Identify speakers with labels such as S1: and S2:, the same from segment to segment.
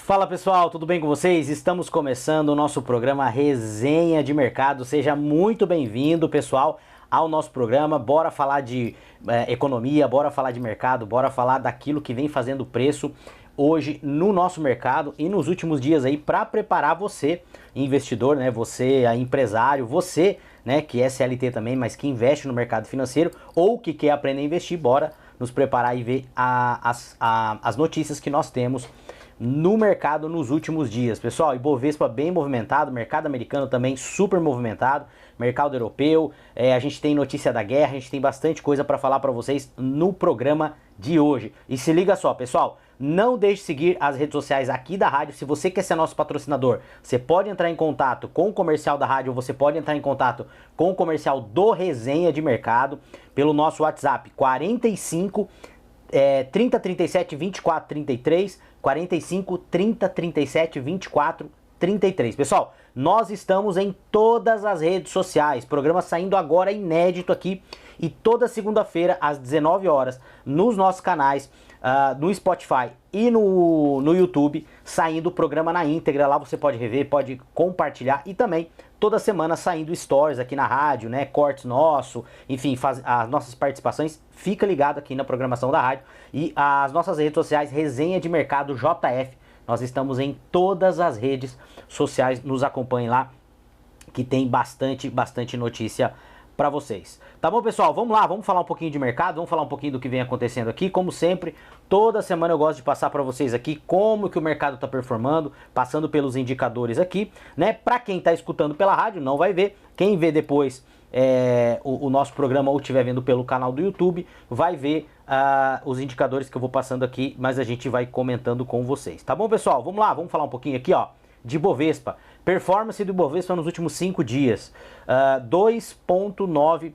S1: Fala pessoal, tudo bem com vocês? Estamos começando o nosso programa Resenha de Mercado. Seja muito bem-vindo, pessoal, ao nosso programa. Bora falar de economia, bora falar de mercado, bora falar daquilo que vem fazendo preço hoje no nosso mercado e nos últimos dias aí para preparar você, investidor, né? Você, empresário, você, né, que é CLT também, mas que investe no mercado financeiro ou que quer aprender a investir. Bora nos preparar e ver as notícias que nós temos no mercado nos últimos dias. Pessoal, Ibovespa bem movimentado, mercado americano também super movimentado, mercado europeu, a gente tem notícia da guerra, a gente tem bastante coisa para falar para vocês no programa de hoje. E se liga só, pessoal, não deixe de seguir as redes sociais aqui da rádio. Se você quer ser nosso patrocinador, você pode entrar em contato com o comercial da rádio, ou você pode entrar em contato com o comercial do Resenha de Mercado pelo nosso WhatsApp 45 30 37 24 33, 45 30 37 24 33. Pessoal, nós estamos em todas as redes sociais. Programa saindo agora inédito aqui e toda segunda-feira às 19 horas nos nossos canais, no Spotify e no YouTube, saindo o programa na íntegra. Lá você pode rever, pode compartilhar e também toda semana saindo stories aqui na rádio, né? Cortes nosso, enfim, as nossas participações. Fica ligado aqui na programação da rádio e as nossas redes sociais, Resenha de Mercado JF. Nós estamos em todas as redes sociais, nos acompanhem lá, que tem bastante notícia para vocês. Tá bom, pessoal? Vamos lá, vamos falar um pouquinho de mercado, vamos falar um pouquinho do que vem acontecendo aqui. Como sempre, toda semana eu gosto de passar para vocês aqui como que o mercado está performando, passando pelos indicadores aqui, né? Para quem está escutando pela rádio, não vai ver. Quem vê depois o nosso programa ou estiver vendo pelo canal do YouTube, vai ver os indicadores que eu vou passando aqui, mas a gente vai comentando com vocês. Tá bom, pessoal? Vamos lá, vamos falar um pouquinho aqui, ó, de Ibovespa. Performance do Ibovespa nos últimos 5 dias. 2,9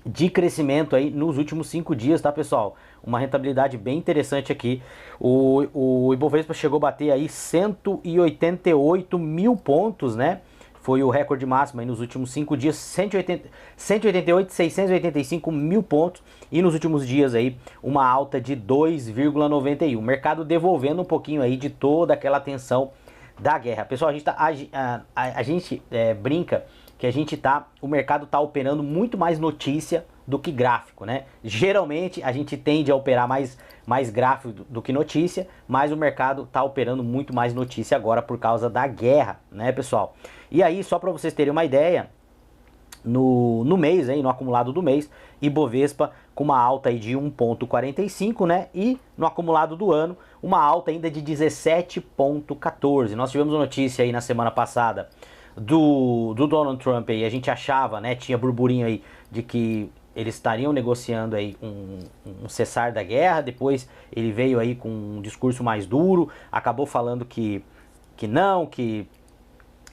S1: de crescimento aí nos últimos 5 dias, tá, pessoal? Uma rentabilidade bem interessante aqui. O Ibovespa chegou a bater aí 188 mil pontos, né? Foi o recorde máximo aí nos últimos 5 dias, 685 mil pontos. E nos últimos dias aí, uma alta de 2,91. O mercado devolvendo um pouquinho aí de toda aquela tensão da guerra. Pessoal, a gente brinca que o mercado tá operando muito mais notícia do que gráfico, né? Geralmente a gente tende a operar mais gráfico do que notícia, mas o mercado tá operando muito mais notícia agora por causa da guerra, né, pessoal? E aí, só para vocês terem uma ideia, no mês, aí, no acumulado do mês, Ibovespa com uma alta aí de 1,45, né? E no acumulado do ano, uma alta ainda de 17,14. Nós tivemos uma notícia aí na semana passada do Donald Trump aí, a gente achava, né? Tinha burburinho aí de que eles estariam negociando aí um cessar da guerra. Depois ele veio aí com um discurso mais duro, acabou falando que não, que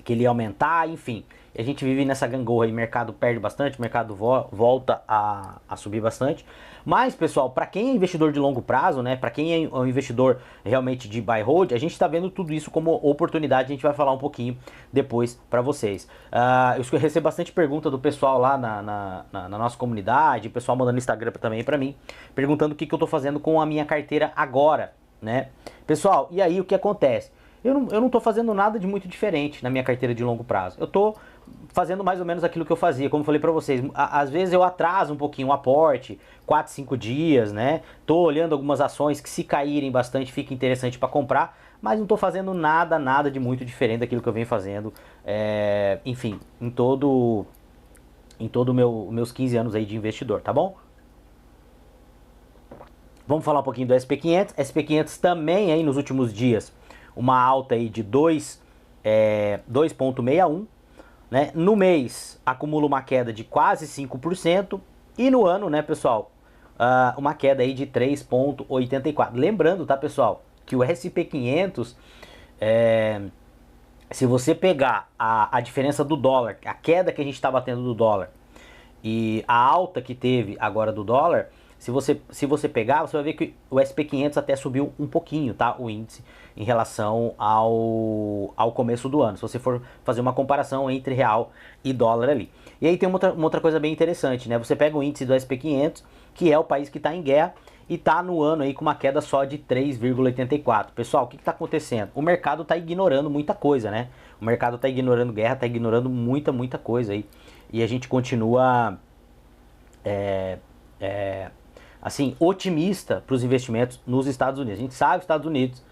S1: ele ia aumentar, enfim. A gente vive nessa gangorra aí, o mercado perde bastante, o mercado volta a subir bastante. Mas, pessoal, para quem é investidor de longo prazo, né, para quem é um investidor realmente de buy hold, a gente está vendo tudo isso como oportunidade. A gente vai falar um pouquinho depois para vocês. Eu recebo bastante pergunta do pessoal lá na nossa comunidade, o pessoal mandando no Instagram também para mim, perguntando o que eu estou fazendo com a minha carteira agora, né? Pessoal, e aí o que acontece? Eu não estou fazendo nada de muito diferente na minha carteira de longo prazo. Eu estou fazendo mais ou menos aquilo que eu fazia, como eu falei para vocês. Às vezes eu atraso um pouquinho o aporte, 4, 5 dias, né? Tô olhando algumas ações que, se caírem bastante, fica interessante para comprar, mas não tô fazendo nada de muito diferente daquilo que eu venho fazendo, enfim, em todo meus 15 anos aí de investidor, tá bom? Vamos falar um pouquinho do SP500. SP500 também aí nos últimos dias, uma alta aí de 2,61, né? No mês acumula uma queda de quase 5% e no ano, né, pessoal, uma queda aí de 3,84. Lembrando, tá, pessoal, que o SP500, se você pegar a diferença do dólar, a queda que a gente está batendo do dólar e a alta que teve agora do dólar, se você pegar, você vai ver que o SP500 até subiu um pouquinho, tá? O índice em relação ao começo do ano. Se você for fazer uma comparação entre real e dólar ali. E aí tem uma outra coisa bem interessante, né? Você pega o índice do SP500, que é o país que está em guerra, e está no ano aí com uma queda só de 3,84. Pessoal, o que está acontecendo? O mercado está ignorando muita coisa, né? O mercado está ignorando guerra, está ignorando muita coisa aí. E a gente continua assim, otimista para os investimentos nos Estados Unidos. A gente sabe que os Estados Unidos,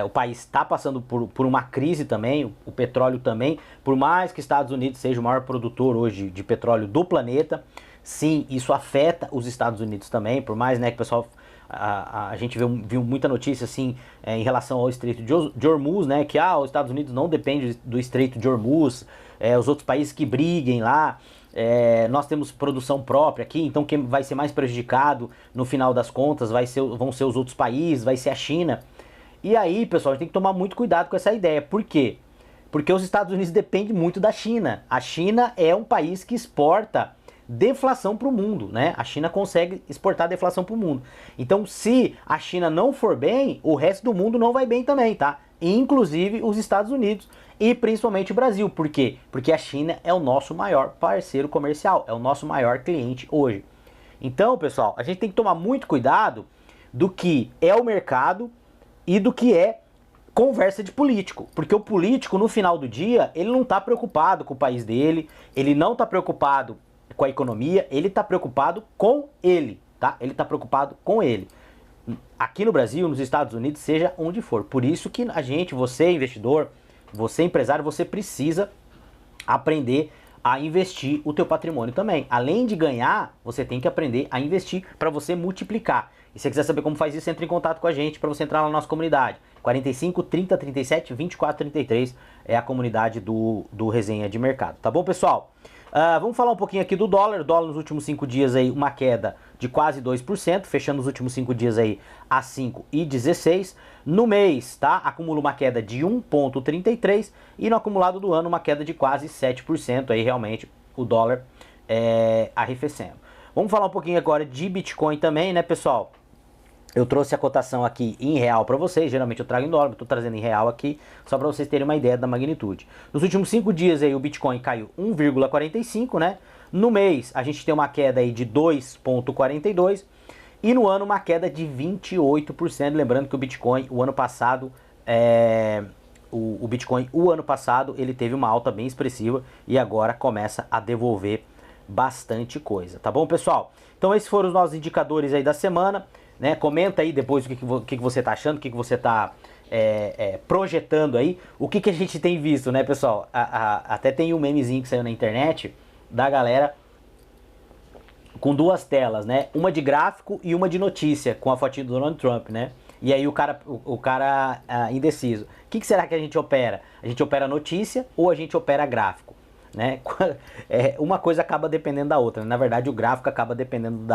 S1: o país está passando por uma crise também, o petróleo também, por mais que os Estados Unidos seja o maior produtor hoje de petróleo do planeta, sim, isso afeta os Estados Unidos também, por mais, né, que o pessoal, a gente viu muita notícia assim em relação ao Estreito de Hormuz, né, que os Estados Unidos não depende do Estreito de Hormuz, os outros países que briguem lá, nós temos produção própria aqui, então quem vai ser mais prejudicado no final das contas vão ser os outros países, vai ser a China. E aí, pessoal, a gente tem que tomar muito cuidado com essa ideia. Por quê? Porque os Estados Unidos dependem muito da China. A China é um país que exporta deflação para o mundo, né? A China consegue exportar deflação para o mundo. Então, se a China não for bem, o resto do mundo não vai bem também, tá? Inclusive os Estados Unidos e principalmente o Brasil. Por quê? Porque a China é o nosso maior parceiro comercial, é o nosso maior cliente hoje. Então, pessoal, a gente tem que tomar muito cuidado do que é o mercado e do que é conversa de político, porque o político no final do dia, ele não está preocupado com o país dele, ele não está preocupado com a economia, ele está preocupado com ele, tá? Ele está preocupado com ele. Aqui no Brasil, nos Estados Unidos, seja onde for. Por isso que a gente, você investidor, você empresário, você precisa aprender a investir o teu patrimônio também. Além de ganhar, você tem que aprender a investir para você multiplicar. E se você quiser saber como faz isso, entre em contato com a gente para você entrar na nossa comunidade. 45 30 37 24 33 é a comunidade do Resenha de Mercado. Tá bom, pessoal? Vamos falar um pouquinho aqui do dólar. O dólar nos últimos 5 dias aí, uma queda de quase 2%, fechando os últimos 5 dias aí a 5,16. No mês, tá? Acumula uma queda de 1,33 e no acumulado do ano uma queda de quase 7%, aí realmente o dólar arrefecendo. Vamos falar um pouquinho agora de Bitcoin também, né, pessoal? Eu trouxe a cotação aqui em real para vocês, geralmente eu trago em dólar, estou trazendo em real aqui, só para vocês terem uma ideia da magnitude. Nos últimos 5 dias aí o Bitcoin caiu 1,45, né? No mês a gente tem uma queda aí de 2,42 e no ano uma queda de 28%. Lembrando que o Bitcoin, o ano passado, o Bitcoin, o ano passado, ele teve uma alta bem expressiva e agora começa a devolver bastante coisa, tá bom, pessoal? Então esses foram os nossos indicadores aí da semana. Né? Comenta aí depois o que você está achando, o que você está projetando aí, o que a gente tem visto, né, pessoal? Até tem um memezinho que saiu na internet da galera com duas telas, né? Uma de gráfico e uma de notícia, com a fotinha do Donald Trump, né? E aí o cara indeciso. O que será que a gente opera? A gente opera notícia ou a gente opera gráfico? Né? Uma coisa acaba dependendo da outra, né? Na verdade o gráfico acaba dependendo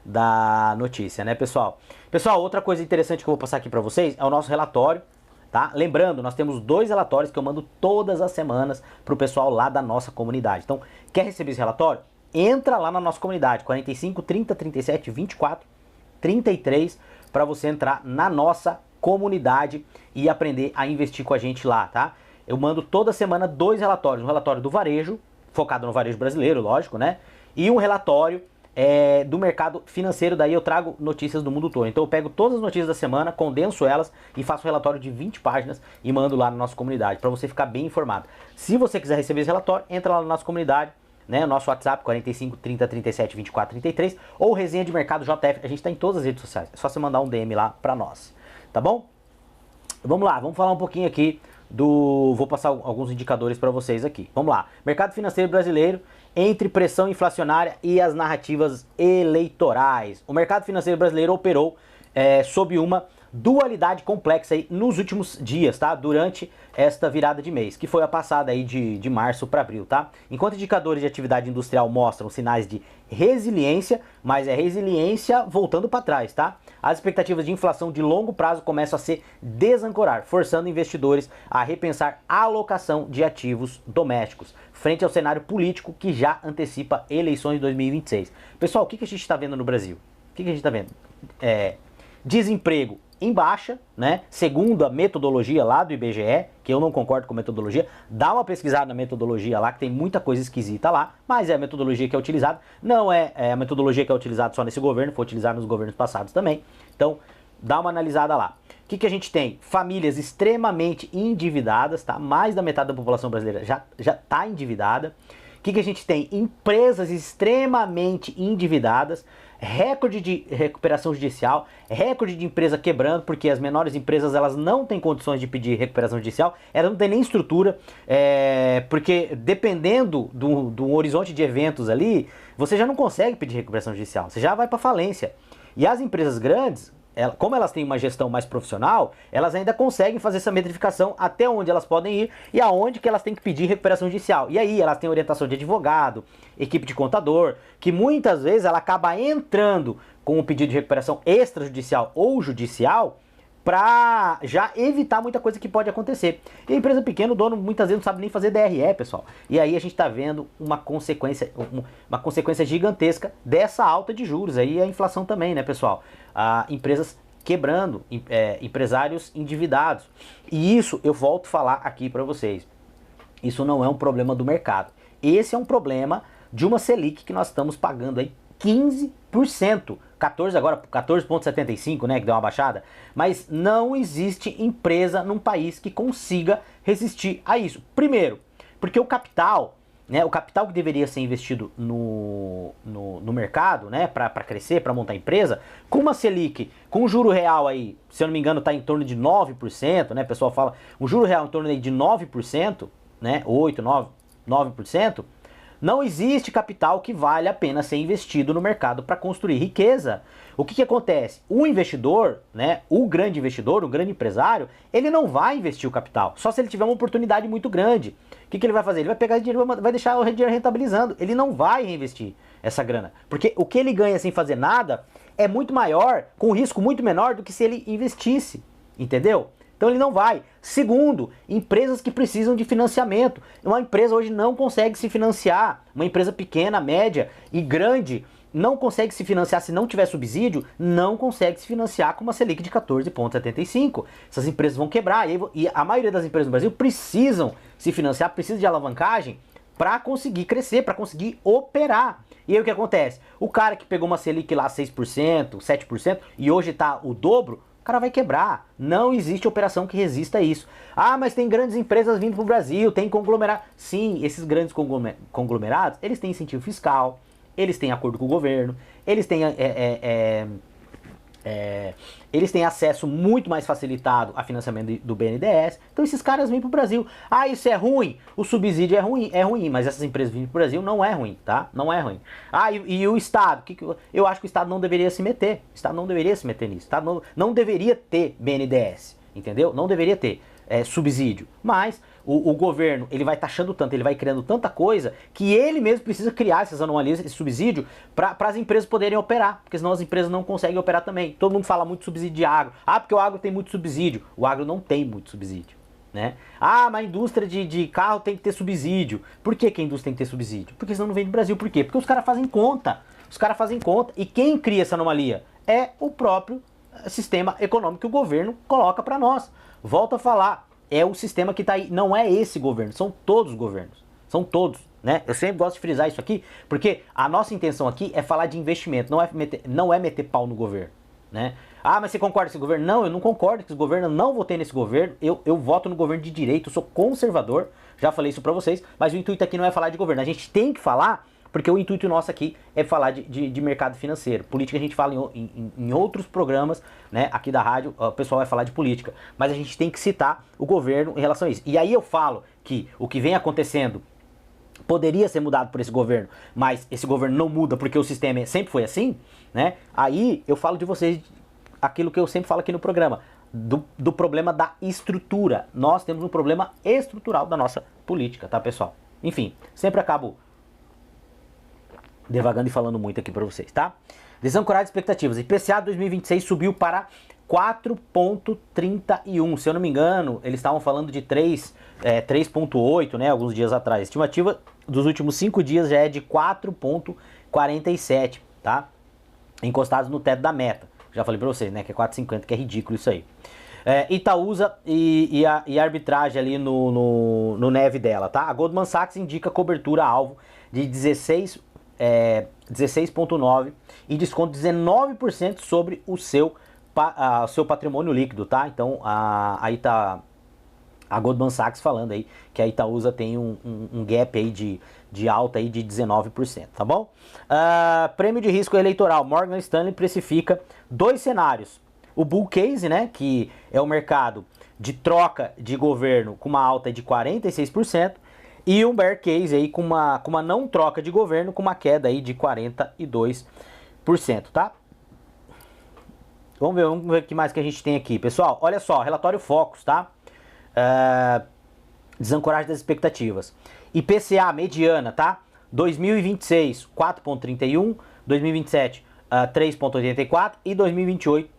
S1: da notícia, né, pessoal? Pessoal, outra coisa interessante que eu vou passar aqui para vocês é o nosso relatório, tá? Lembrando, nós temos 2 relatórios que eu mando todas as semanas pro pessoal lá da nossa comunidade. Então, quer receber esse relatório? Entra lá na nossa comunidade, 45 30 37 24 33, para você entrar na nossa comunidade e aprender a investir com a gente lá, tá? Eu mando toda semana 2 relatórios, um relatório do varejo, focado no varejo brasileiro, lógico, né? E um relatório do mercado financeiro, daí eu trago notícias do mundo todo. Então eu pego todas as notícias da semana, condenso elas e faço um relatório de 20 páginas e mando lá na nossa comunidade, para você ficar bem informado. Se você quiser receber esse relatório, entra lá na nossa comunidade, né? Nosso WhatsApp 45 30 37 24 33 ou Resenha de Mercado JF, a gente está em todas as redes sociais, é só você mandar um DM lá para nós, tá bom? Vamos lá, vamos falar um pouquinho aqui vou passar alguns indicadores para vocês aqui. Vamos lá, mercado financeiro brasileiro entre pressão inflacionária e as narrativas eleitorais. O mercado financeiro brasileiro operou sob uma dualidade complexa aí nos últimos dias, tá? Durante esta virada de mês, que foi a passada aí de março para abril, tá? Enquanto indicadores de atividade industrial mostram sinais de resiliência, mas é resiliência voltando para trás, tá? As expectativas de inflação de longo prazo começam a se desancorar, forçando investidores a repensar a alocação de ativos domésticos, frente ao cenário político que já antecipa eleições de 2026. Pessoal, o que a gente está vendo no Brasil? O que a gente está vendo? Desemprego em baixa, né? Segundo a metodologia lá do IBGE, que eu não concordo com a metodologia, dá uma pesquisada na metodologia lá, que tem muita coisa esquisita lá, mas é a metodologia que é utilizada, não é a metodologia que é utilizada só nesse governo, foi utilizada nos governos passados também. Então, dá uma analisada lá. O que a gente tem? Famílias extremamente endividadas, tá? Mais da metade da população brasileira já está endividada. O que a gente tem? Empresas extremamente endividadas, recorde de recuperação judicial, recorde de empresa quebrando, porque as menores empresas elas não têm condições de pedir recuperação judicial, elas não têm nem estrutura, porque dependendo do horizonte de eventos ali, você já não consegue pedir recuperação judicial, você já vai para falência. E as empresas grandes, como elas têm uma gestão mais profissional, elas ainda conseguem fazer essa metrificação até onde elas podem ir e aonde que elas têm que pedir recuperação judicial. E aí elas têm orientação de advogado, equipe de contador, que muitas vezes ela acaba entrando com um pedido de recuperação extrajudicial ou judicial para já evitar muita coisa que pode acontecer. E a empresa pequena, o dono muitas vezes não sabe nem fazer DRE, pessoal. E aí a gente está vendo uma consequência gigantesca dessa alta de juros. Aí a inflação também, né, pessoal? Empresas quebrando, empresários endividados. E isso eu volto a falar aqui para vocês. Isso não é um problema do mercado. Esse é um problema de uma Selic que nós estamos pagando aí 15%. 14 agora, 14,75, né, que deu uma baixada. Mas não existe empresa num país que consiga resistir a isso. Primeiro, porque o capital, né, o capital que deveria ser investido no mercado, né, para crescer, para montar empresa, com uma Selic, com um juro real aí, se eu não me engano, está em torno de 9%, né, o pessoal fala, um juro real em torno aí de 9%, né, 8, 9%, não existe capital que vale a pena ser investido no mercado para construir riqueza. O que acontece? O investidor, né, o grande investidor, o grande empresário, ele não vai investir o capital, só se ele tiver uma oportunidade muito grande. O que ele vai fazer? Ele vai pegar esse dinheiro, vai deixar o dinheiro rentabilizando. Ele não vai reinvestir essa grana, porque o que ele ganha sem fazer nada é muito maior, com um risco muito menor do que se ele investisse, entendeu? Então ele não vai. Segundo, empresas que precisam de financiamento. Uma empresa hoje não consegue se financiar. Uma empresa pequena, média e grande não consegue se financiar se não tiver subsídio, não consegue se financiar com uma Selic de 14,75. Essas empresas vão quebrar. E a maioria das empresas no Brasil precisam se financiar, precisam de alavancagem para conseguir crescer, para conseguir operar. E aí o que acontece? O cara que pegou uma Selic lá 6%, 7% e hoje está o dobro, o cara vai quebrar. Não existe operação que resista a isso. Ah, mas tem grandes empresas vindo para o Brasil, tem conglomerado. Sim, esses grandes conglomerados, eles têm incentivo fiscal, eles têm acordo com o governo, eles têm eles têm acesso muito mais facilitado a financiamento do BNDES. Então esses caras vêm para o Brasil. Ah, isso é ruim? O subsídio é ruim, mas essas empresas vindo para o Brasil não é ruim, tá? Não é ruim. Ah, e o Estado? Eu acho que o Estado não deveria se meter. O Estado não deveria se meter nisso. O Estado não deveria ter BNDES, entendeu? Não deveria ter subsídio. Mas o governo, ele vai taxando tanto, ele vai criando tanta coisa, que ele mesmo precisa criar essas anomalias, esse subsídio, para as empresas poderem operar, porque senão as empresas não conseguem operar também. Todo mundo fala muito subsídio de agro. Ah, porque o agro tem muito subsídio. O agro não tem muito subsídio, né? Ah, mas a indústria de carro tem que ter subsídio. Por que a indústria tem que ter subsídio? Porque senão não vem do Brasil. Por quê? Porque os caras fazem conta. Os caras fazem conta. E quem cria essa anomalia? É o próprio sistema econômico que o governo coloca para nós. Volto a falar, é o sistema que está aí, não é esse governo, são todos os governos, são todos, né? Eu sempre gosto de frisar isso aqui, porque a nossa intenção aqui é falar de investimento, não é meter pau no governo, né? Ah, mas você concorda com esse governo? Não, eu não concordo com esse governo, eu não votei nesse governo, eu voto no governo de direita, eu sou conservador, já falei isso pra vocês, mas o intuito aqui não é falar de governo, a gente tem que falar, porque o intuito nosso aqui é falar de mercado financeiro. Política a gente fala em outros programas, né, aqui da rádio, o pessoal vai falar de política. Mas a gente tem que citar o governo em relação a isso. E aí eu falo que o que vem acontecendo poderia ser mudado por esse governo, mas esse governo não muda porque o sistema sempre foi assim, né? Aí eu falo de vocês aquilo que eu sempre falo aqui no programa, do problema da estrutura. Nós temos um problema estrutural da nossa política, tá, pessoal? Enfim, sempre acabo devagando e falando muito aqui para vocês, tá? Desancorar de expectativas. IPCA 2026 subiu para 4,31. Se eu não me engano, eles estavam falando de 3,8, né? Alguns dias atrás. A estimativa dos últimos 5 dias já é de 4,47, tá? Encostados no teto da meta. Já falei pra vocês, né, que é 4,50, que é ridículo isso aí. Itaúsa e a arbitragem ali no NEV dela, tá? A Goldman Sachs indica cobertura alvo de 16,9 e desconto 19% sobre o seu patrimônio líquido, tá? Então, aí tá a Goldman Sachs falando aí que a Itaúsa tem um gap aí de alta aí de 19%, tá bom? Prêmio de risco eleitoral, Morgan Stanley precifica dois cenários. O bull case, né, que é o mercado de troca de governo com uma alta de 46%, e um bear case aí com uma não troca de governo com uma queda aí de 42%, tá? Vamos ver o que mais que a gente tem aqui. Pessoal, olha só, relatório Focus, tá? Desancoragem das expectativas. IPCA mediana, tá? 2026, 4,31, 2027, 3,84 e 2028,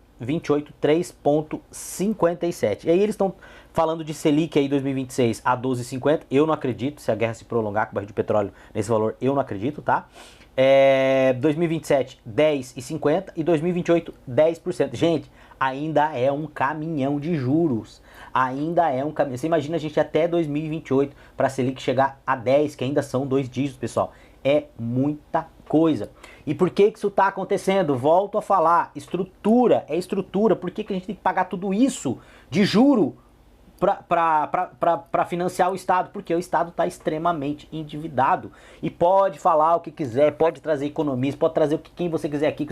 S1: 3,57. E aí eles estão falando de Selic aí 2026 a 12,50. Eu não acredito, se a guerra se prolongar com o barril de petróleo nesse valor, eu não acredito, tá? 2027, 10,50 e 2028, 10%. Gente, ainda é um caminhão de juros. Ainda é um caminhão. Você imagina a gente até 2028 para a Selic chegar a 10, que ainda são 2 dígitos, pessoal. É muita coisa. E por que isso está acontecendo? Volto a falar, estrutura, é estrutura. Por que a gente tem que pagar tudo isso de juro para financiar o Estado? Porque o Estado está extremamente endividado. E pode falar o que quiser, pode trazer economista, pode trazer quem você quiser aqui.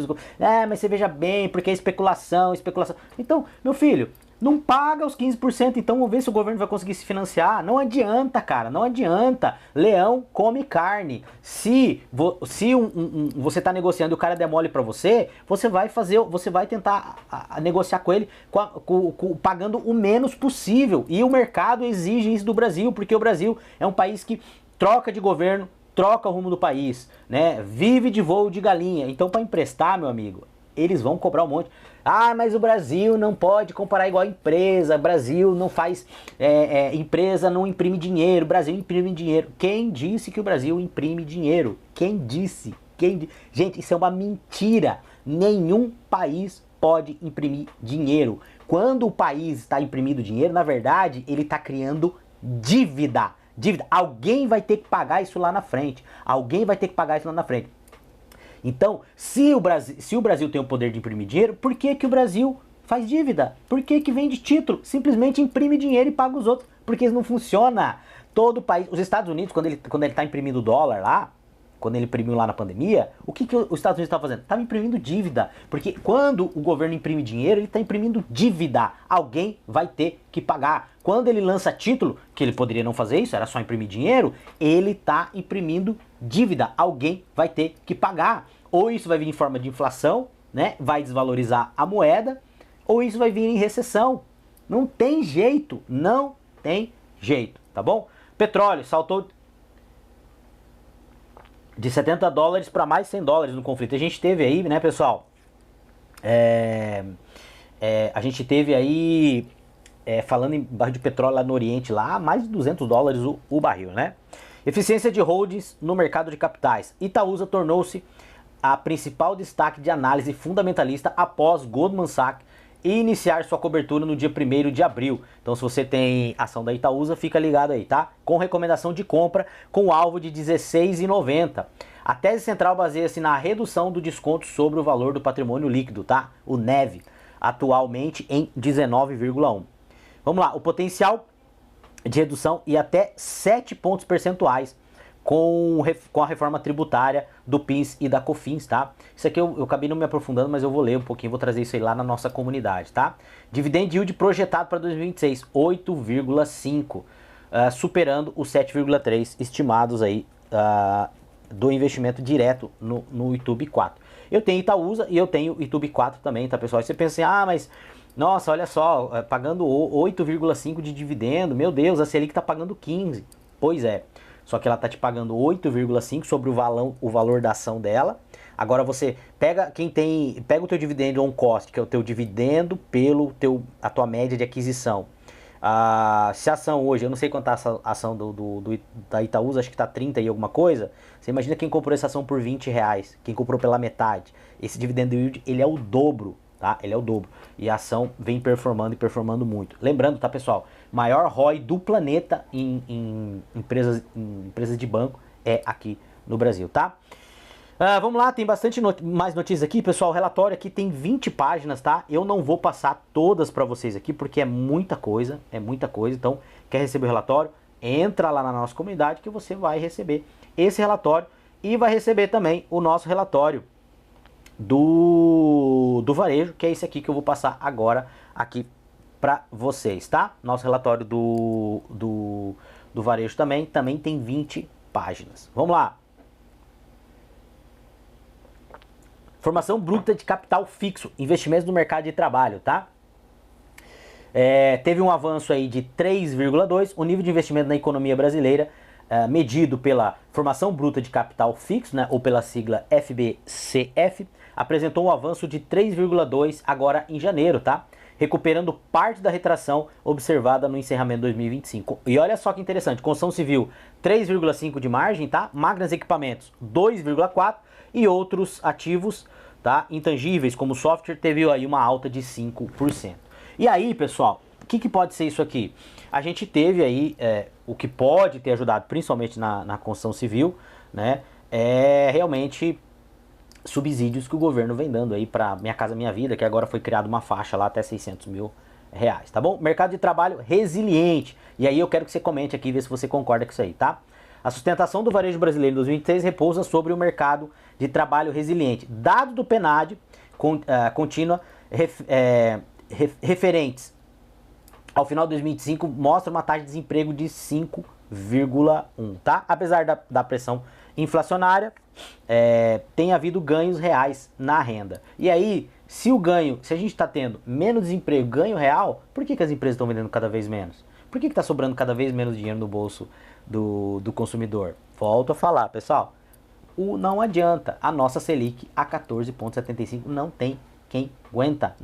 S1: Mas você veja bem, porque é especulação. Então, meu filho, não paga os 15%, então vamos ver se o governo vai conseguir se financiar. Não adianta, cara, não adianta. Leão come carne. Se você está negociando e o cara der mole para você, você vai tentar negociar com ele pagando o menos possível. E o mercado exige isso do Brasil, porque o Brasil é um país que troca de governo, troca o rumo do país, né? Vive de voo de galinha. Então, para emprestar, meu amigo, eles vão cobrar um monte. Mas o Brasil não pode comparar igual a empresa. Brasil não faz... empresa não imprime dinheiro. Brasil imprime dinheiro. Quem disse que o Brasil imprime dinheiro? Quem disse? Gente, isso é uma mentira. Nenhum país pode imprimir dinheiro. Quando o país está imprimindo dinheiro, na verdade, ele está criando dívida. Alguém vai ter que pagar isso lá na frente. Então, se o Brasil tem o poder de imprimir dinheiro, por que o Brasil faz dívida? Por que vende título? Simplesmente imprime dinheiro e paga os outros. Porque isso não funciona. Todo país... Os Estados Unidos, quando ele está imprimindo dólar lá, quando ele imprimiu lá na pandemia, o que os Estados Unidos estava fazendo? Estava imprimindo dívida. Porque quando o governo imprime dinheiro, ele está imprimindo dívida. Alguém vai ter que pagar. Quando ele lança título, que ele poderia não fazer isso, era só imprimir dinheiro, ele está imprimindo dívida. Alguém vai ter que pagar. Ou isso vai vir em forma de inflação, né? Vai desvalorizar a moeda, ou isso vai vir em recessão. Não tem jeito, tá bom? Petróleo saltou de 70 dólares para mais de 100 dólares no conflito. A gente teve aí, né, pessoal? A gente teve aí, falando em barril de petróleo lá no Oriente, lá, mais de 200 dólares o barril, né? Eficiência de holdings no mercado de capitais. Itaúsa tornou-se a principal destaque de análise fundamentalista após Goldman Sachs iniciar sua cobertura no dia 1º de abril. Então, se você tem ação da Itaúsa, fica ligado aí, tá? Com recomendação de compra com alvo de R$16,90. A tese central baseia-se na redução do desconto sobre o valor do patrimônio líquido, tá? O NEV, atualmente em 19,1. Vamos lá, o potencial de redução e até 7 pontos percentuais com a reforma tributária do PIS e da COFINS, tá? Isso aqui eu acabei não me aprofundando, mas eu vou ler um pouquinho, vou trazer isso aí lá na nossa comunidade, tá? Dividend yield projetado para 2026, 8,5, superando os 7,3 estimados aí do investimento direto no YouTube 4. Eu tenho Itaúsa e eu tenho YouTube 4 também, tá, pessoal? E você pensa assim, mas... Nossa, olha só, pagando 8,5 de dividendo, meu Deus, a Selic tá pagando 15. Pois é, só que ela tá te pagando 8,5 sobre o valor da ação dela. Agora você pega o teu dividendo on cost, que é o teu dividendo pelo a tua média de aquisição. Se a ação hoje, eu não sei quanto tá a ação da Itaúsa, acho que tá 30 e alguma coisa. Você imagina quem comprou essa ação por R$20, quem comprou pela metade. Esse dividendo yield, ele é o dobro tá? Ele é o dobro. E a ação vem performando e performando muito. Lembrando, tá, pessoal? Maior ROI do planeta em empresas de banco é aqui no Brasil, tá? Vamos lá, tem bastante mais notícias aqui, pessoal. O relatório aqui tem 20 páginas, tá? Eu não vou passar todas para vocês aqui, porque é muita coisa, Então, quer receber o relatório? Entra lá na nossa comunidade que você vai receber esse relatório e vai receber também o nosso relatório do varejo, que é esse aqui que eu vou passar agora aqui para vocês, tá? Nosso relatório do varejo também tem 20 páginas. Vamos lá. Formação bruta de capital fixo, investimentos no mercado de trabalho, tá? Teve um avanço aí de 3,2, o nível de investimento na economia brasileira, medido pela formação bruta de capital fixo, né, ou pela sigla FBCF, apresentou um avanço de 3,2 agora em janeiro, tá? Recuperando parte da retração observada no encerramento de 2025. E olha só que interessante, construção civil 3,5 de margem, tá? Máquinas e equipamentos 2,4 e outros ativos, tá, intangíveis como software teve aí uma alta de 5%. E aí, pessoal, o que pode ser isso aqui? A gente teve aí, o que pode ter ajudado, principalmente na construção civil, né, é realmente subsídios que o governo vem dando aí para Minha Casa Minha Vida, que agora foi criada uma faixa lá até 600 mil reais, tá bom? Mercado de trabalho resiliente. E aí eu quero que você comente aqui, ver se você concorda com isso aí, tá? A sustentação do varejo brasileiro em 2023 repousa sobre o mercado de trabalho resiliente. Dados do PNAD contínua referentes ao final de 2025 mostram uma taxa de desemprego de 5,1, tá? Apesar da pressão inflacionária, tem havido ganhos reais na renda. E aí, se a gente está tendo menos desemprego, ganho real, por que as empresas estão vendendo cada vez menos? Por que está sobrando cada vez menos dinheiro no bolso do consumidor? Volto a falar, pessoal, não adianta. A nossa Selic a 14,75 não tem quem aguenta,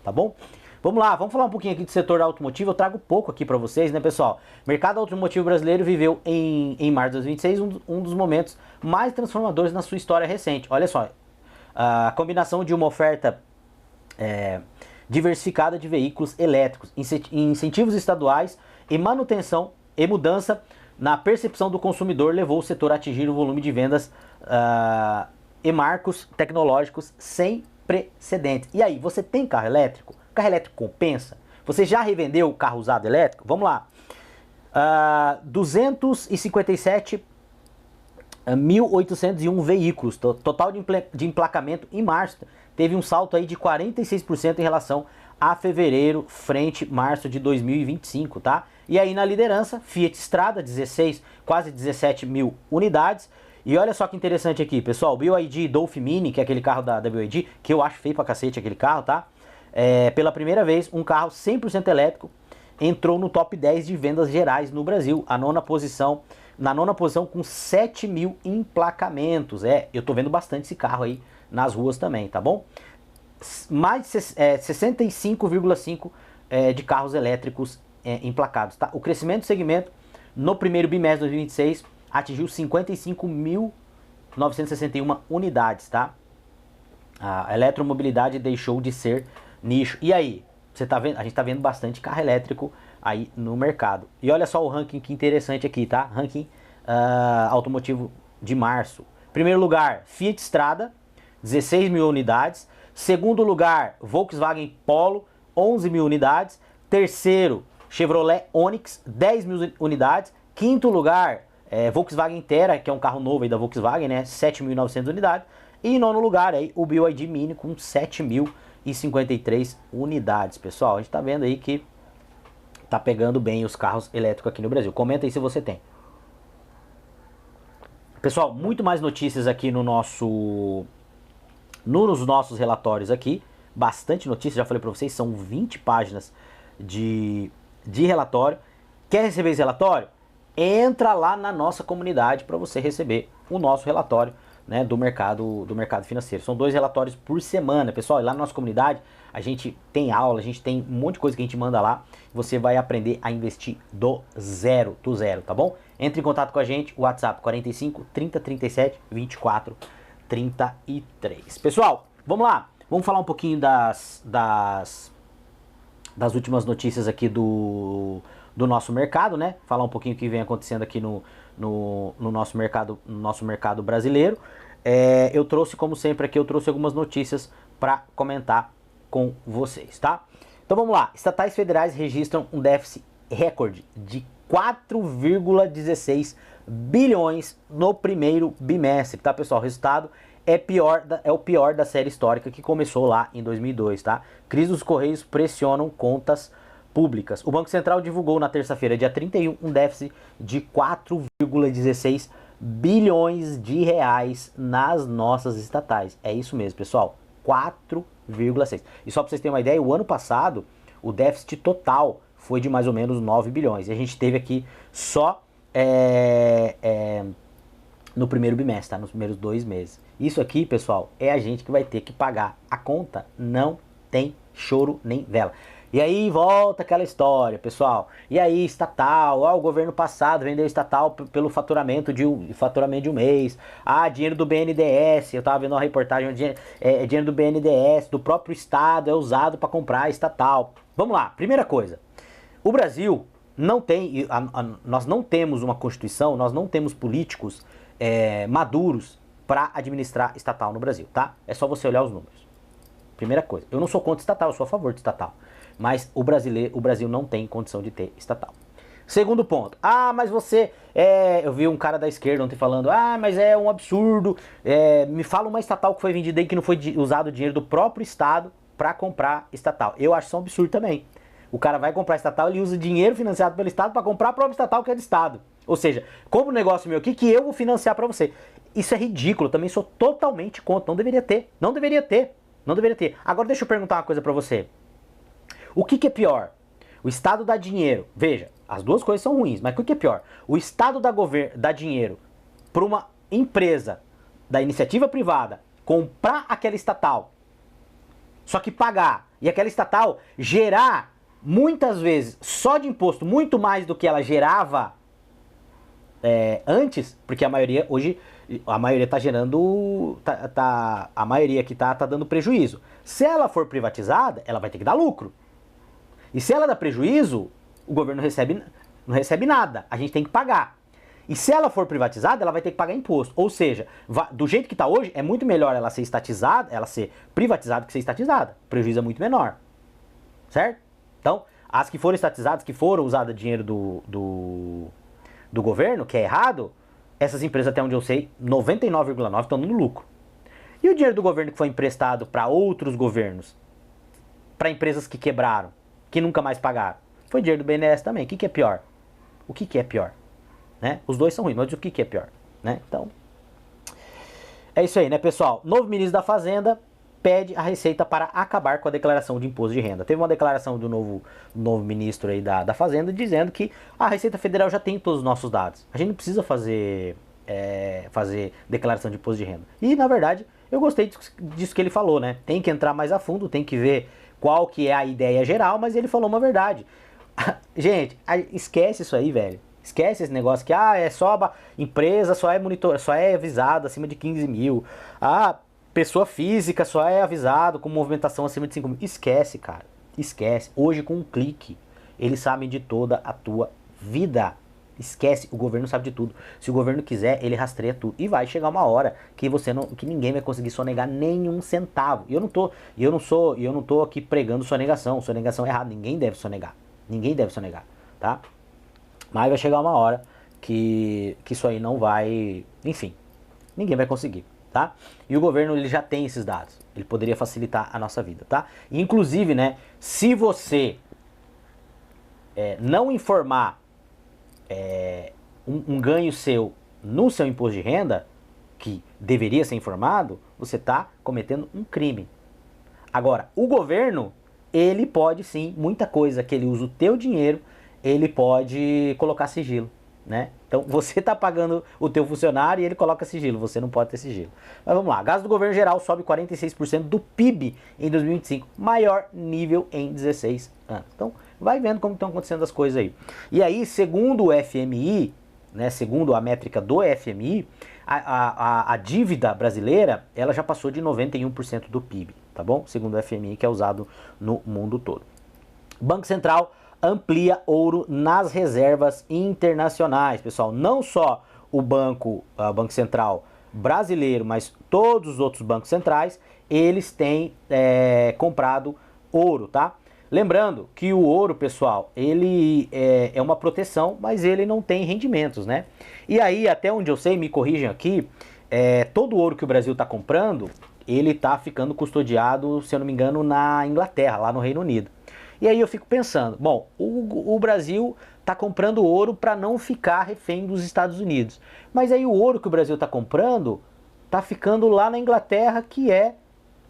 S1: tá bom? Vamos lá, vamos falar um pouquinho aqui do setor automotivo. Eu trago pouco aqui para vocês, né, pessoal? O mercado automotivo brasileiro viveu em março de 2026 um dos momentos mais transformadores na sua história recente. Olha só, a combinação de uma oferta diversificada de veículos elétricos, incentivos estaduais e manutenção e mudança na percepção do consumidor levou o setor a atingir um volume de vendas e marcos tecnológicos sem precedentes. E aí, você tem carro elétrico? Carro elétrico compensa? Você já revendeu o carro usado elétrico? Vamos lá. 257.801 veículos, total de emplacamento em março. Teve um salto aí de 46% em relação a fevereiro, frente março de 2025, tá? E aí na liderança, Fiat Strada, quase 17 mil unidades. E olha só que interessante aqui, pessoal, o BYD Dolphin Mini, que é aquele carro da BYD, que eu acho feio pra cacete aquele carro, tá? Pela primeira vez, um carro 100% elétrico entrou no top 10 de vendas gerais no Brasil, na nona posição com 7 mil emplacamentos. Eu tô vendo bastante esse carro aí nas ruas também, tá bom? Mais 65,5 de carros elétricos emplacados, tá? O crescimento do segmento no primeiro bimestre de 2026 atingiu 55.961 unidades, tá? A eletromobilidade deixou de ser nicho. E aí, você tá vendo? A gente tá vendo bastante carro elétrico aí no mercado. E olha só o ranking que interessante aqui, tá? Ranking automotivo de março. Primeiro lugar, Fiat Strada, 16 mil unidades. Segundo lugar, Volkswagen Polo, 11 mil unidades. Terceiro, Chevrolet Onix, 10 mil unidades. Quinto lugar, Volkswagen Tera, que é um carro novo aí da Volkswagen, né? 7.900 unidades. E em nono lugar, aí, o BYD Mini com 7.053 unidades. Pessoal, a gente tá vendo aí que tá pegando bem os carros elétricos aqui no Brasil. Comenta aí se você tem. Pessoal, muito mais notícias aqui nos nossos relatórios aqui. Bastante notícias, já falei para vocês, são 20 páginas de relatório. Quer receber esse relatório? Entra lá na nossa comunidade para você receber o nosso relatório, né, do mercado financeiro. São 2 relatórios por semana, pessoal. E lá na nossa comunidade a gente tem aula, a gente tem um monte de coisa que a gente manda lá. Você vai aprender a investir do zero, tá bom? Entre em contato com a gente, o WhatsApp 45 30 37 24 33. Pessoal, vamos lá. Vamos falar um pouquinho das últimas notícias aqui do nosso mercado, né? Falar um pouquinho o que vem acontecendo aqui no nosso mercado brasileiro. Eu trouxe, como sempre aqui, eu trouxe algumas notícias para comentar com vocês, tá? Então vamos lá. Estatais federais registram um déficit recorde de 4,16 bilhões no primeiro bimestre, tá, pessoal? O resultado é o pior da série histórica que começou lá em 2002, tá? Crise dos Correios pressionam contas públicas. O Banco Central divulgou na terça-feira, dia 31, um déficit de 4,16 bilhões de reais nas nossas estatais. É isso mesmo, pessoal. 4,6. E só para vocês terem uma ideia, o ano passado, o déficit total foi de mais ou menos 9 bilhões. E a gente teve aqui só no primeiro bimestre, tá? Nos primeiros 2 meses. Isso aqui, pessoal, é a gente que vai ter que pagar. A conta não tem choro nem vela. E aí volta aquela história, pessoal. E aí, estatal, o governo passado vendeu estatal pelo faturamento de um mês. Dinheiro do BNDES, eu tava vendo uma reportagem, dinheiro do BNDES, do próprio Estado, é usado para comprar estatal. Vamos lá, primeira coisa. O Brasil não tem, nós não temos uma Constituição, nós não temos políticos maduros para administrar estatal no Brasil, tá? É só você olhar os números. Primeira coisa, eu não sou contra estatal, eu sou a favor de estatal. Mas o Brasil não tem condição de ter estatal. Segundo ponto, mas você, eu vi um cara da esquerda ontem falando, mas é um absurdo, me fala uma estatal que foi vendida aí que não foi usado o dinheiro do próprio Estado para comprar estatal. Eu acho isso um absurdo também. O cara vai comprar estatal, ele usa dinheiro financiado pelo Estado para comprar a própria estatal que é do Estado. Ou seja, compra um negócio meu aqui que eu vou financiar para você. Isso é ridículo, eu também sou totalmente contra, não deveria ter, não deveria ter, não deveria ter. Agora deixa eu perguntar uma coisa para você. O que é pior? O Estado dá dinheiro. Veja, as duas coisas são ruins, mas o que é pior? O Estado dá dinheiro para uma empresa da iniciativa privada comprar aquela estatal, só que pagar, e aquela estatal gerar, muitas vezes, só de imposto, muito mais do que ela gerava antes, porque a maioria hoje, a maioria está gerando, a maioria que tá dando prejuízo. Se ela for privatizada, ela vai ter que dar lucro. E se ela dá prejuízo, o governo não recebe nada, a gente tem que pagar. E se ela for privatizada, ela vai ter que pagar imposto. Ou seja, do jeito que está hoje, é muito melhor ela ser estatizada, ela ser privatizada que ser estatizada. O prejuízo é muito menor. Certo? Então, as que foram estatizadas, que foram usadas dinheiro do governo, que é errado, essas empresas, até onde eu sei, 99,9% estão no lucro. E o dinheiro do governo que foi emprestado para outros governos, para empresas que quebraram, que nunca mais pagaram, foi dinheiro do BNDES também. O que é pior? O que é pior? Né? Os dois são ruins, mas o que é pior? Né? Então, é isso aí, né, pessoal? Novo ministro da Fazenda pede a Receita para acabar com a declaração de imposto de renda. Teve uma declaração do novo ministro aí da Fazenda dizendo que a Receita Federal já tem todos os nossos dados. A gente não precisa fazer declaração de imposto de renda. E, na verdade, eu gostei disso que ele falou, né? Tem que entrar mais a fundo, tem que ver qual que é a ideia geral, mas ele falou uma verdade. Gente, esquece isso aí, velho. Esquece esse negócio que, é só empresa, só é avisado acima de 15 mil. Pessoa física só é avisado com movimentação acima de 5 mil. Esquece, cara. Esquece. Hoje, com um clique, eles sabem de toda a tua vida. Esquece, o governo sabe de tudo. Se o governo quiser, ele rastreia tudo. E vai chegar uma hora que que ninguém vai conseguir sonegar nenhum centavo. E eu não tô aqui pregando sonegação. Sonegação é errado. Ninguém deve sonegar. Ninguém deve sonegar, tá? Mas vai chegar uma hora que isso aí não vai... Enfim, ninguém vai conseguir, tá? E o governo, ele já tem esses dados. Ele poderia facilitar a nossa vida, tá? E, inclusive, né, se você não informar um ganho seu no seu imposto de renda, que deveria ser informado, você está cometendo um crime. Agora, o governo, ele pode sim, muita coisa que ele usa o teu dinheiro, ele pode colocar sigilo, né? Então, você está pagando o teu funcionário e ele coloca sigilo, você não pode ter sigilo. Mas vamos lá, gasto do governo geral sobe 46% do PIB em 2025, maior nível em 16 anos. Então, vai vendo como estão acontecendo as coisas aí. E aí, segundo o FMI, né, segundo a métrica do FMI, a dívida brasileira, ela já passou de 91% do PIB, tá? tá bom? Segundo o FMI, que é usado no mundo todo. Banco Central amplia ouro nas reservas internacionais, pessoal. Não só o Banco Central brasileiro, mas todos os outros bancos centrais, eles têm comprado ouro, tá? Lembrando que o ouro, pessoal, ele é uma proteção, mas ele não tem rendimentos, né? E aí, até onde eu sei, me corrijam aqui, todo o ouro que o Brasil está comprando, ele está ficando custodiado, se eu não me engano, na Inglaterra, lá no Reino Unido. E aí eu fico pensando, bom, o Brasil está comprando ouro para não ficar refém dos Estados Unidos. Mas aí o ouro que o Brasil está comprando está ficando lá na Inglaterra, que é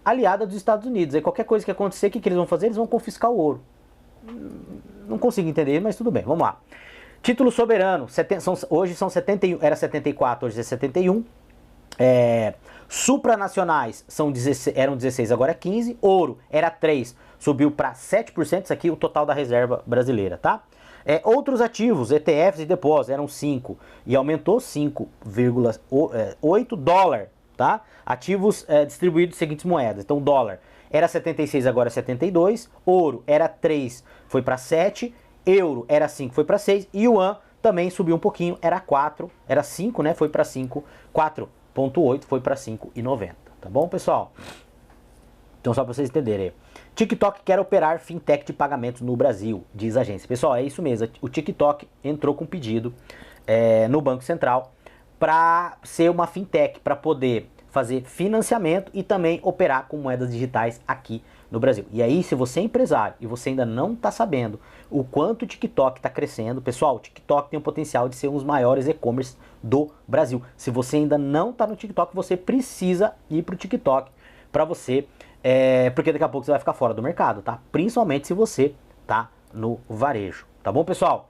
S1: aliada dos Estados Unidos. Aí qualquer coisa que acontecer, o que eles vão fazer? Eles vão confiscar o ouro. Não consigo entender, mas tudo bem, vamos lá. Título soberano, hoje são 71, era 74, hoje é 71. Supranacionais eram 16, agora é 15. Ouro era 3, subiu para 7%, isso aqui é o total da reserva brasileira, tá? Outros ativos, ETFs e depósitos, eram 5 e aumentou 5,8 dólar, tá? Ativos distribuídos em seguintes moedas. Então, dólar era 76, agora é 72. Ouro era 3, foi para 7. Euro era 5, foi para 6. E yuan também subiu um pouquinho, era 4, era 5, né? Foi para 5, 4,8 foi para 5,90, tá bom, pessoal? Então, só para vocês entenderem. TikTok quer operar fintech de pagamentos no Brasil, diz a agência. Pessoal, é isso mesmo. O TikTok entrou com pedido no Banco Central para ser uma fintech, para poder fazer financiamento e também operar com moedas digitais aqui no Brasil. E aí, se você é empresário e você ainda não está sabendo o quanto o TikTok está crescendo, pessoal, o TikTok tem o potencial de ser um dos maiores e-commerce do Brasil. Se você ainda não está no TikTok, você precisa ir para o TikTok para você, porque daqui a pouco você vai ficar fora do mercado, tá? Principalmente se você tá no varejo, tá bom, pessoal?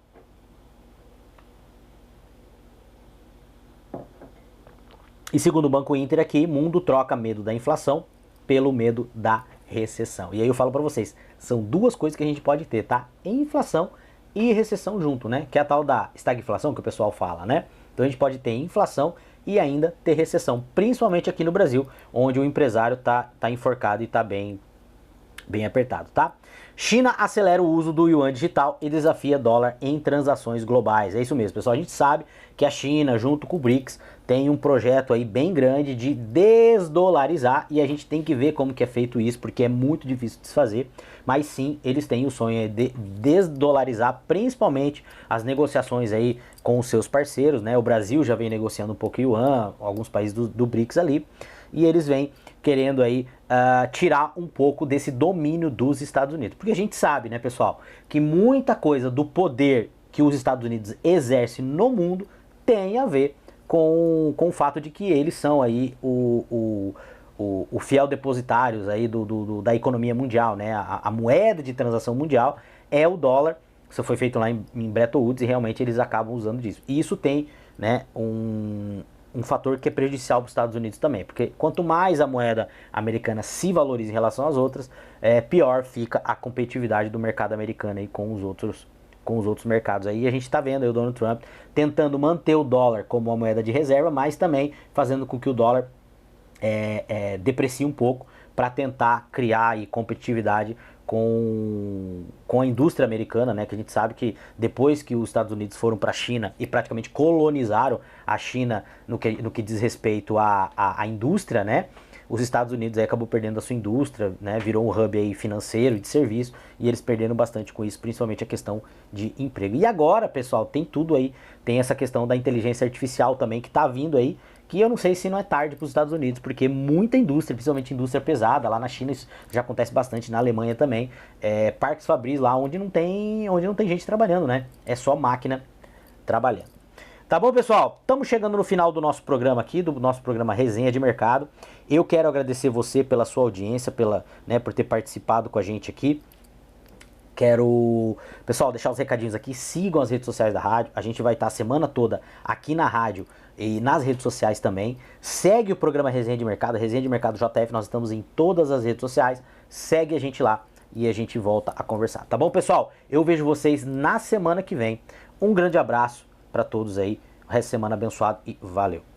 S1: E segundo o Banco Inter aqui, mundo troca medo da inflação pelo medo da recessão. E aí eu falo para vocês, são duas coisas que a gente pode ter, tá? Inflação e recessão junto, né? Que é a tal da estagflação que o pessoal fala, né? Então a gente pode ter inflação e ainda ter recessão, principalmente aqui no Brasil, onde o empresário tá enforcado e tá bem apertado, tá? China acelera o uso do yuan digital e desafia dólar em transações globais. É isso mesmo, pessoal. A gente sabe que a China, junto com o BRICS, tem um projeto aí bem grande de desdolarizar e a gente tem que ver como que é feito isso, porque é muito difícil de se fazer. Mas sim, eles têm o sonho de desdolarizar, principalmente as negociações aí com os seus parceiros, né? O Brasil já vem negociando um pouco yuan, alguns países do BRICS ali, e eles vêm querendo aí tirar um pouco desse domínio dos Estados Unidos. Porque a gente sabe, né, pessoal, que muita coisa do poder que os Estados Unidos exercem no mundo tem a ver com o fato de que eles são aí o fiel depositários aí da economia mundial, né? A moeda de transação mundial é o dólar. Isso foi feito lá em Bretton Woods e realmente eles acabam usando disso. E isso tem, né, um fator que é prejudicial para os Estados Unidos também, porque quanto mais a moeda americana se valoriza em relação às outras, pior fica a competitividade do mercado americano aí com os outros mercados. Aí a gente está vendo aí o Donald Trump tentando manter o dólar como uma moeda de reserva, mas também fazendo com que o dólar deprecie um pouco para tentar criar aí competitividade com a indústria americana, né? Que a gente sabe que depois que os Estados Unidos foram para a China e praticamente colonizaram a China no que diz respeito à indústria, né? Os Estados Unidos aí acabou perdendo a sua indústria, né? Virou um hub aí financeiro e de serviço e eles perderam bastante com isso, principalmente a questão de emprego. E agora, pessoal, tem tudo aí, tem essa questão da inteligência artificial também que está vindo aí, que eu não sei se não é tarde para os Estados Unidos, porque muita indústria, principalmente indústria pesada, lá na China isso já acontece bastante, na Alemanha também, parques fabris lá onde não tem gente trabalhando, né? É só máquina trabalhando. Tá bom, pessoal? Estamos chegando no final do nosso programa aqui, do nosso programa Resenha de Mercado. Eu quero agradecer você pela sua audiência, por ter participado com a gente aqui. Quero, pessoal, deixar os recadinhos aqui, sigam as redes sociais da rádio, a gente vai estar a semana toda aqui na rádio e nas redes sociais também. Segue o programa Resenha de Mercado JF, nós estamos em todas as redes sociais, segue a gente lá e a gente volta a conversar, tá bom, pessoal? Eu vejo vocês na semana que vem, um grande abraço para todos aí, o resto de semana abençoado e valeu!